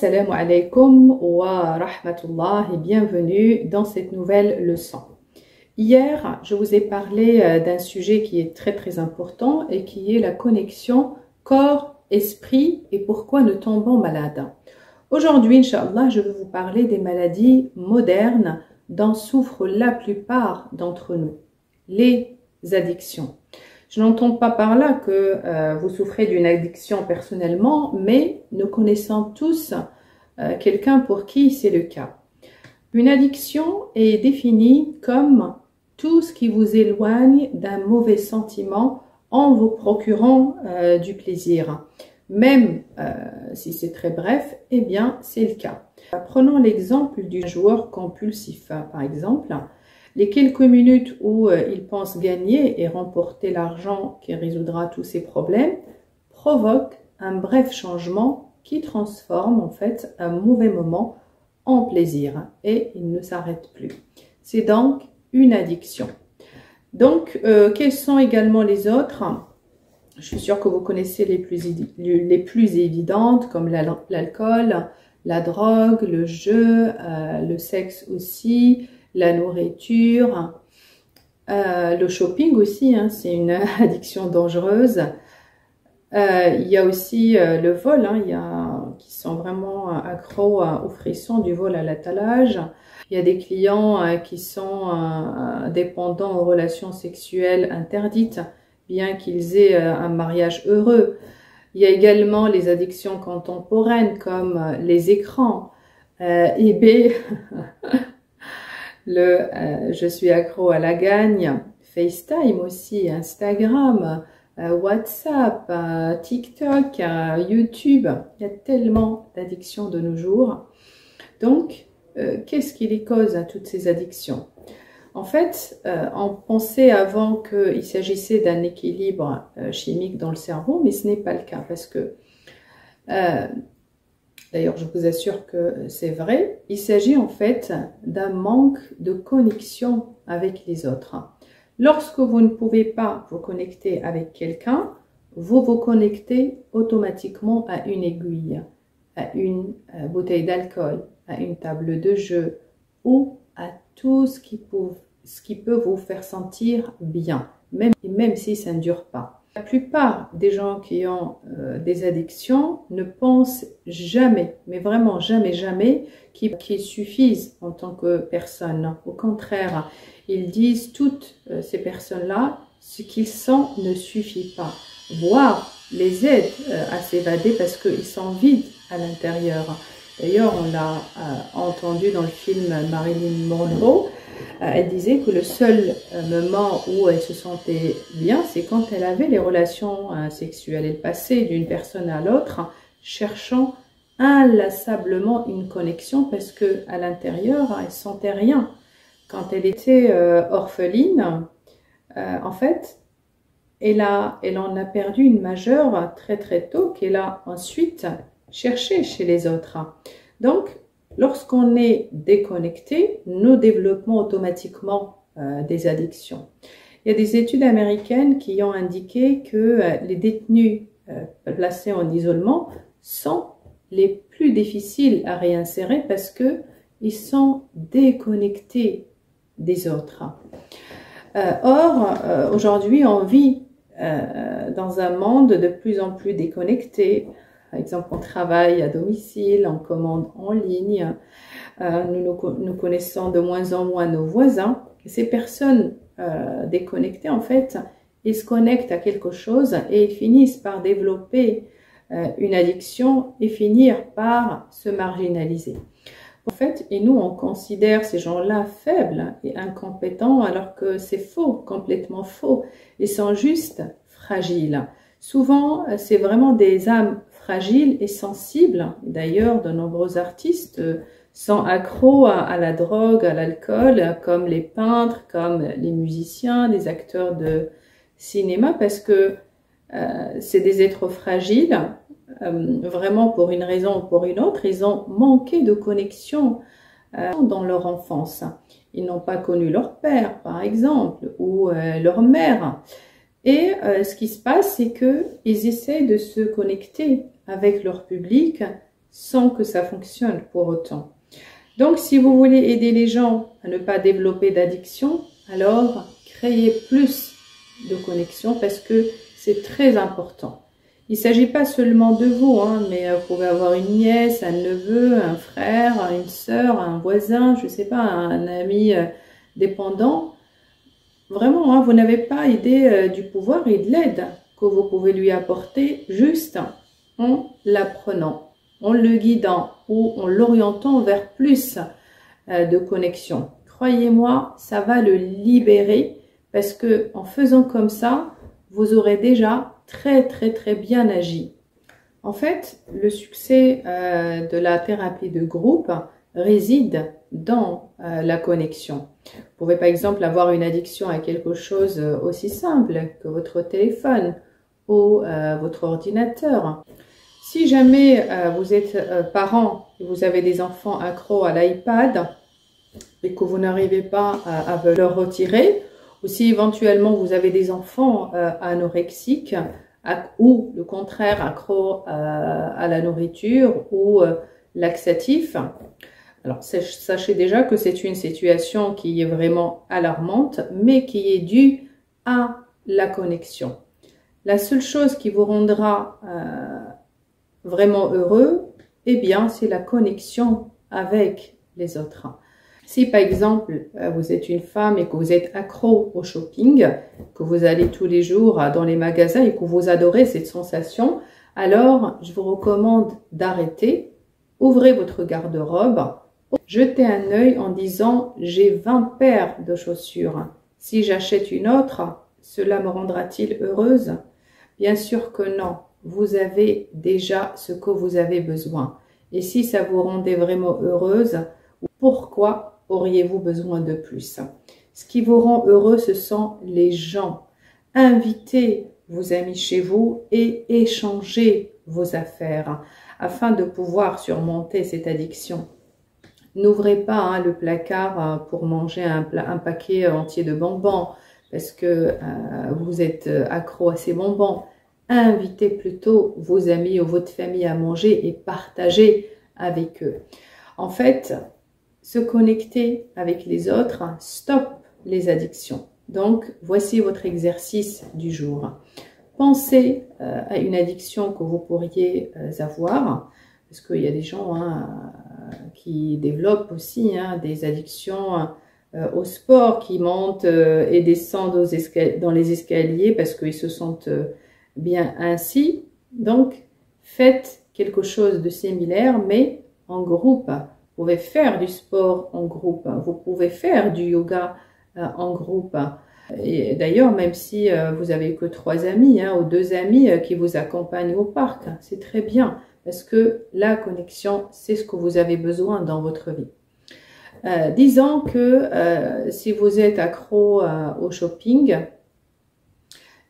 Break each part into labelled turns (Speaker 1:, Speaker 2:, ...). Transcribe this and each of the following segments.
Speaker 1: Assalamu alaikum wa rahmatullah et bienvenue dans cette nouvelle leçon. Hier, je vous ai parlé d'un sujet qui est très important et qui est la connexion corps-esprit et pourquoi nous tombons malades. Aujourd'hui, Inch'Allah, je vais vous parler des maladies modernes dont souffrent la plupart d'entre nous, les addictions. Je n'entends pas par là que vous souffrez d'une addiction personnellement, mais nous connaissons tous quelqu'un pour qui c'est le cas. Une addiction est définie comme tout ce qui vous éloigne d'un mauvais sentiment en vous procurant du plaisir. Même si c'est très bref, eh bien c'est le cas. Prenons l'exemple du joueur compulsif, par exemple. Les quelques minutes où il pense gagner et remporter l'argent qui résoudra tous ses problèmes provoquent un bref changement qui transforme en fait un mauvais moment en plaisir et il ne s'arrête plus. C'est donc une addiction. Donc, quelles sont également les autres? Je suis sûre que vous connaissez les plus évidentes comme l'alcool, la drogue, le jeu, le sexe aussi, la nourriture, le shopping aussi, hein, c'est une addiction dangereuse. Il y a aussi le vol, hein, il y a qui sont vraiment accros au frisson du vol à l'attelage. Il y a des clients qui sont dépendants aux relations sexuelles interdites, bien qu'ils aient un mariage heureux. Il y a également les addictions contemporaines comme les écrans, eBay, je suis accro à la gagne, FaceTime aussi, Instagram, WhatsApp, TikTok, YouTube. Il y a tellement d'addictions de nos jours. Donc, qu'est-ce qui les cause à toutes ces addictions? En fait, on pensait avant qu'il s'agissait d'un équilibre chimique dans le cerveau, mais ce n'est pas le cas parce que, d'ailleurs je vous assure que c'est vrai, il s'agit en fait d'un manque de connexion avec les autres. Lorsque vous ne pouvez pas vous connecter avec quelqu'un, vous vous connectez automatiquement à une aiguille, à une bouteille d'alcool, à une table de jeu ou à tout ce qui peut vous faire sentir bien, même si ça ne dure pas. La plupart des gens qui ont des addictions ne pensent jamais, mais vraiment jamais, qu'ils suffisent en tant que personne. Au contraire, ils disent toutes ces personnes-là, ce qu'ils sont ne suffit pas, voire les aide à s'évader parce qu'ils sont vides à l'intérieur. D'ailleurs, on l'a entendu dans le film Marilyn Monroe. Elle disait que le seul moment où elle se sentait bien, c'est quand elle avait les relations sexuelles. Elle passait d'une personne à l'autre, cherchant inlassablement une connexion parce que à l'intérieur, elle sentait rien. Quand elle était orpheline, en fait, elle en a perdu une majeure très tôt qu'elle a ensuite cherché chez les autres. Donc, lorsqu'on est déconnecté, nous développons automatiquement des addictions. Il y a des études américaines qui ont indiqué que les détenus placés en isolement sont les plus difficiles à réinsérer parce qu'ils sont déconnectés des autres. Or, aujourd'hui, on vit dans un monde de plus en plus déconnecté. Par exemple, on travaille à domicile, on commande en ligne, nous connaissons de moins en moins nos voisins. Ces personnes déconnectées, en fait, ils se connectent à quelque chose et ils finissent par développer une addiction et finir par se marginaliser. En fait, et nous, on considère ces gens-là faibles et incompétents alors que c'est faux, complètement faux. Ils sont juste fragiles. Souvent, c'est vraiment des âmes fragiles et sensibles. D'ailleurs, de nombreux artistes sont accros à la drogue, à l'alcool, comme les peintres, comme les musiciens, les acteurs de cinéma, parce que c'est des êtres fragiles, vraiment pour une raison ou pour une autre. Ils ont manqué de connexion dans leur enfance. Ils n'ont pas connu leur père, par exemple, ou leur mère. Et ce qui se passe, c'est qu'ils essaient de se connecter avec leur public sans que ça fonctionne pour autant. Donc, si vous voulez aider les gens à ne pas développer d'addiction, alors créez plus de connexion parce que c'est très important. Il ne s'agit pas seulement de vous, hein, mais vous pouvez avoir une nièce, un neveu, un frère, une sœur, un voisin, je ne sais pas, un ami dépendant. Vraiment, hein, vous n'avez pas idée du pouvoir et de l'aide que vous pouvez lui apporter juste en l'apprenant, en le guidant ou en l'orientant vers plus de connexion. Croyez-moi, ça va le libérer parce que en faisant comme ça, vous aurez déjà très bien agi. En fait, le succès de la thérapie de groupe réside dans la connexion. Vous pouvez par exemple avoir une addiction à quelque chose aussi simple que votre téléphone ou votre ordinateur. Si jamais vous êtes parent et vous avez des enfants accros à l'iPad et que vous n'arrivez pas à leur retirer, ou si éventuellement vous avez des enfants anorexiques ou le contraire accros à la nourriture ou laxatifs, alors sachez déjà que c'est une situation qui est vraiment alarmante, mais qui est due à la connexion. La seule chose qui vous rendra vraiment heureux, eh bien, c'est la connexion avec les autres. Si par exemple, vous êtes une femme et que vous êtes accro au shopping, que vous allez tous les jours dans les magasins et que vous adorez cette sensation, alors je vous recommande d'arrêter, ouvrez votre garde-robe, jetez un œil en disant « j'ai 20 paires de chaussures. Si j'achète une autre, cela me rendra-t-il heureuse ?» Bien sûr que non. Vous avez déjà ce que vous avez besoin. Et si ça vous rendait vraiment heureuse, pourquoi auriez-vous besoin de plus? Ce qui vous rend heureux, ce sont les gens. Invitez vos amis chez vous et échangez vos affaires afin de pouvoir surmonter cette addiction. N'ouvrez pas le placard pour manger un paquet entier de bonbons parce que vous êtes accro à ces bonbons. Invitez plutôt vos amis ou votre famille à manger et partager avec eux. En fait, se connecter avec les autres stoppe les addictions. Donc, voici votre exercice du jour. Pensez à une addiction que vous pourriez avoir, parce qu'il y a des gens qui développent aussi des addictions au sport, qui montent et descendent dans les escaliers parce qu'ils se sentent bien ainsi. Donc, faites quelque chose de similaire, mais en groupe. Vous pouvez faire du sport en groupe. Vous pouvez faire du yoga en groupe. Et d'ailleurs, même si vous avez que 3 amis ou 2 amis qui vous accompagnent au parc, c'est très bien parce que la connexion, c'est ce que vous avez besoin dans votre vie. Disons que si vous êtes accro au shopping,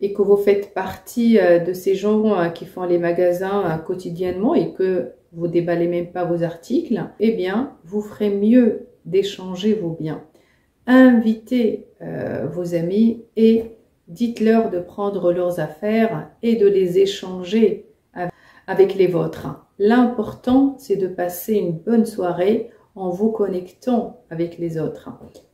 Speaker 1: et que vous faites partie de ces gens qui font les magasins quotidiennement et que vous déballez même pas vos articles, eh bien, vous ferez mieux d'échanger vos biens. Invitez vos amis et dites-leur de prendre leurs affaires et de les échanger avec les vôtres. L'important, c'est de passer une bonne soirée en vous connectant avec les autres.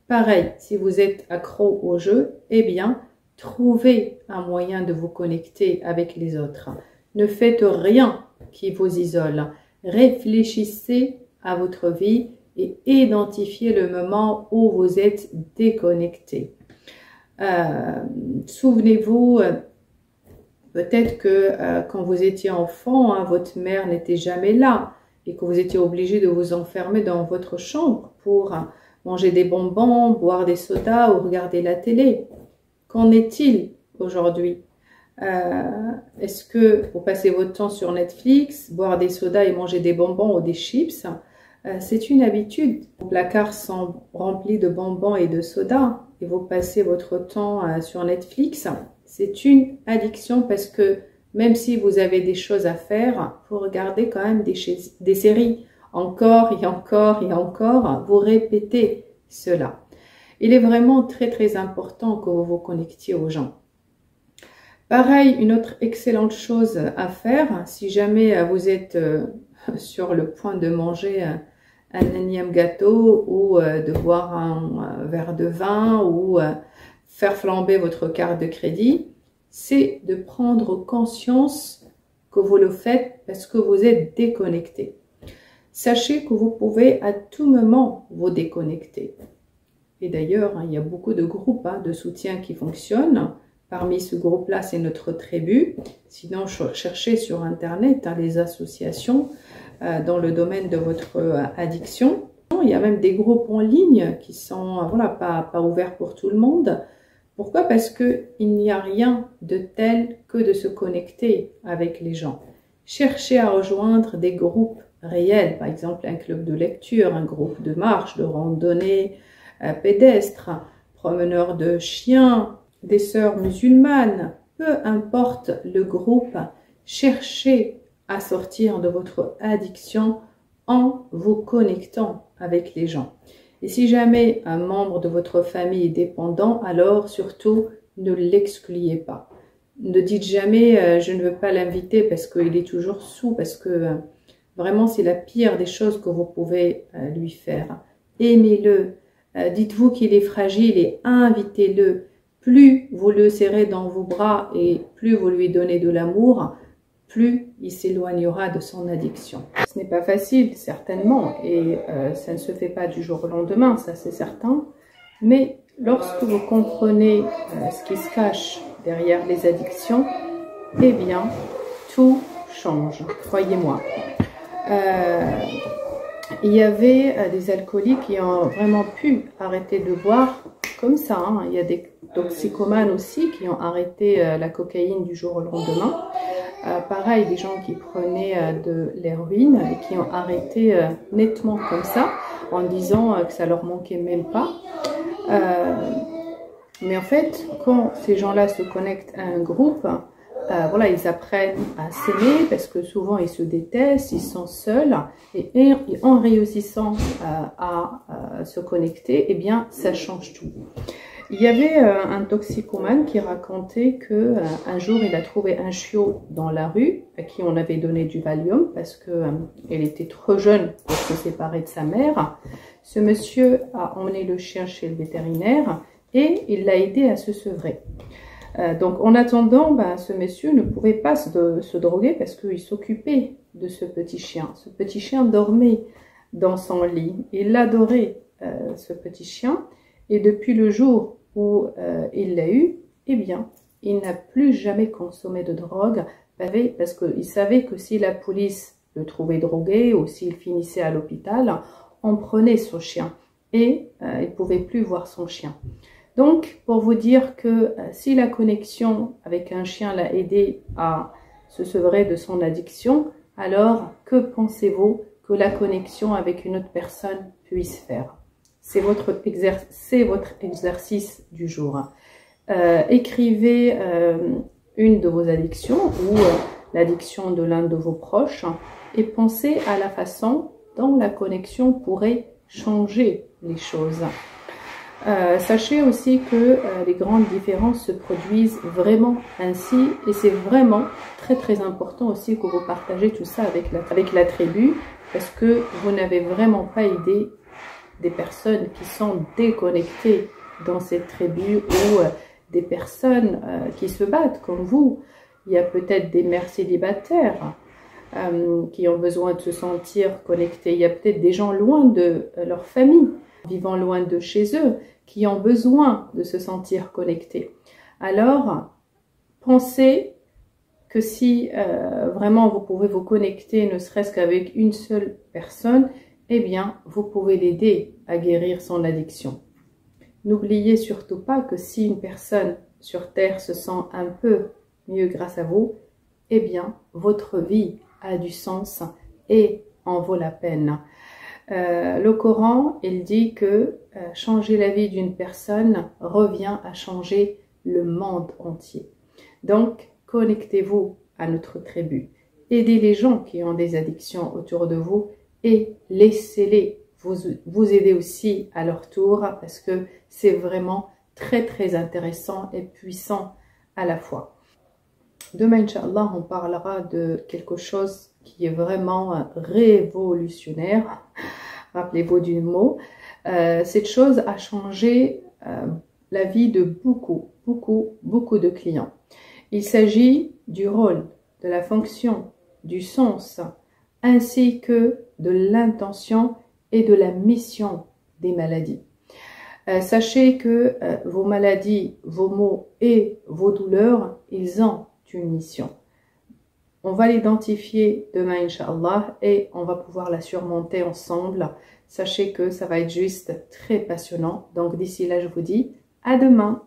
Speaker 1: Pareil, si vous êtes accro au jeu, eh bien, trouvez un moyen de vous connecter avec les autres. Ne faites rien qui vous isole. Réfléchissez à votre vie et identifiez le moment où vous êtes déconnecté. Souvenez-vous, peut-être que quand vous étiez enfant, votre mère n'était jamais là et que vous étiez obligé de vous enfermer dans votre chambre pour manger des bonbons, boire des sodas ou regarder la télé. Qu'en est-il aujourd'hui? Est-ce que vous passez votre temps sur Netflix, boire des sodas et manger des bonbons ou des chips? C'est une habitude. Vos placards sont remplis de bonbons et de sodas et vous passez votre temps sur Netflix. C'est une addiction parce que même si vous avez des choses à faire, vous regardez quand même des séries. Encore et encore et encore, vous répétez cela. Il est vraiment très important que vous vous connectiez aux gens. Pareil, une autre excellente chose à faire, si jamais vous êtes sur le point de manger un énième gâteau ou de boire un verre de vin ou faire flamber votre carte de crédit, c'est de prendre conscience que vous le faites parce que vous êtes déconnecté. Sachez que vous pouvez à tout moment vous déconnecter. Et d'ailleurs, il y a beaucoup de groupes de soutien qui fonctionnent. Parmi ce groupe-là, c'est notre tribu. Sinon, cherchez sur Internet les associations dans le domaine de votre addiction. Il y a même des groupes en ligne qui sont voilà, pas ouverts pour tout le monde. Pourquoi? Parce qu'il n'y a rien de tel que de se connecter avec les gens. Cherchez à rejoindre des groupes réels, par exemple un club de lecture, un groupe de marche, de randonnée pédestre, promeneurs de chiens, des sœurs musulmanes, peu importe le groupe, cherchez à sortir de votre addiction en vous connectant avec les gens. Et si jamais un membre de votre famille est dépendant, alors surtout ne l'excluez pas. Ne dites jamais je ne veux pas l'inviter parce qu'il est toujours saoul, parce que vraiment c'est la pire des choses que vous pouvez lui faire. Aimez-le, dites-vous qu'il est fragile et invitez-le. Plus vous le serrez dans vos bras et plus vous lui donnez de l'amour, plus il s'éloignera de son addiction. Ce n'est pas facile, certainement, et ça ne se fait pas du jour au lendemain, ça c'est certain. Mais lorsque vous comprenez ce qui se cache derrière les addictions, eh bien, tout change, croyez-moi. Il y avait des alcooliques qui ont vraiment pu arrêter de boire comme ça. Il y a des toxicomanes aussi qui ont arrêté la cocaïne du jour au lendemain. Pareil, des gens qui prenaient de l'héroïne et qui ont arrêté nettement comme ça, en disant que ça leur manquait même pas. Mais en fait, quand ces gens-là se connectent à un groupe, voilà, ils apprennent à s'aimer parce que souvent ils se détestent, ils sont seuls et en réussissant à se connecter, eh bien ça change tout. Il y avait un toxicomane qui racontait que un jour il a trouvé un chiot dans la rue à qui on avait donné du Valium parce que elle était trop jeune pour se séparer de sa mère. Ce monsieur a emmené le chien chez le vétérinaire et il l'a aidé à se sevrer. Donc en attendant, ce monsieur ne pouvait pas se droguer parce qu'il s'occupait de ce petit chien. Ce petit chien dormait dans son lit. Il adorait ce petit chien et depuis le jour où il l'a eu, eh bien, il n'a plus jamais consommé de drogue parce qu'il savait que si la police le trouvait drogué ou s'il finissait à l'hôpital, on prenait son chien et il ne pouvait plus voir son chien. Donc, pour vous dire que si la connexion avec un chien l'a aidé à se sevrer de son addiction, alors que pensez-vous que la connexion avec une autre personne puisse faire? C'est votre exercice du jour. Écrivez une de vos addictions ou l'addiction de l'un de vos proches et pensez à la façon dont la connexion pourrait changer les choses. Sachez aussi que les grandes différences se produisent vraiment ainsi et c'est vraiment très important aussi que vous partagez tout ça avec la tribu parce que vous n'avez vraiment pas idée des personnes qui sont déconnectées dans cette tribu ou des personnes qui se battent comme vous. Il y a peut-être des mères célibataires qui ont besoin de se sentir connectés. Il y a peut-être des gens loin de leur famille, vivant loin de chez eux, qui ont besoin de se sentir connectés. Alors, pensez que si vraiment vous pouvez vous connecter, ne serait-ce qu'avec une seule personne, eh bien, vous pouvez l'aider à guérir son addiction. N'oubliez surtout pas que si une personne sur Terre se sent un peu mieux grâce à vous, eh bien, votre vie a du sens et en vaut la peine. Le Coran, il dit que changer la vie d'une personne revient à changer le monde entier. Donc, connectez-vous à notre tribu. Aidez les gens qui ont des addictions autour de vous et laissez-les vous aider aussi à leur tour parce que c'est vraiment très intéressant et puissant à la fois. Demain, Inch'Allah, on parlera de quelque chose qui est vraiment révolutionnaire. Rappelez-vous du mot. Cette chose a changé la vie de beaucoup de clients. Il s'agit du rôle, de la fonction, du sens, ainsi que de l'intention et de la mission des maladies. Sachez que vos maladies, vos maux et vos douleurs, ils ont une mission. On va l'identifier demain, Inch'Allah, et on va pouvoir la surmonter ensemble. Sachez que ça va être juste très passionnant. Donc d'ici là, je vous dis à demain.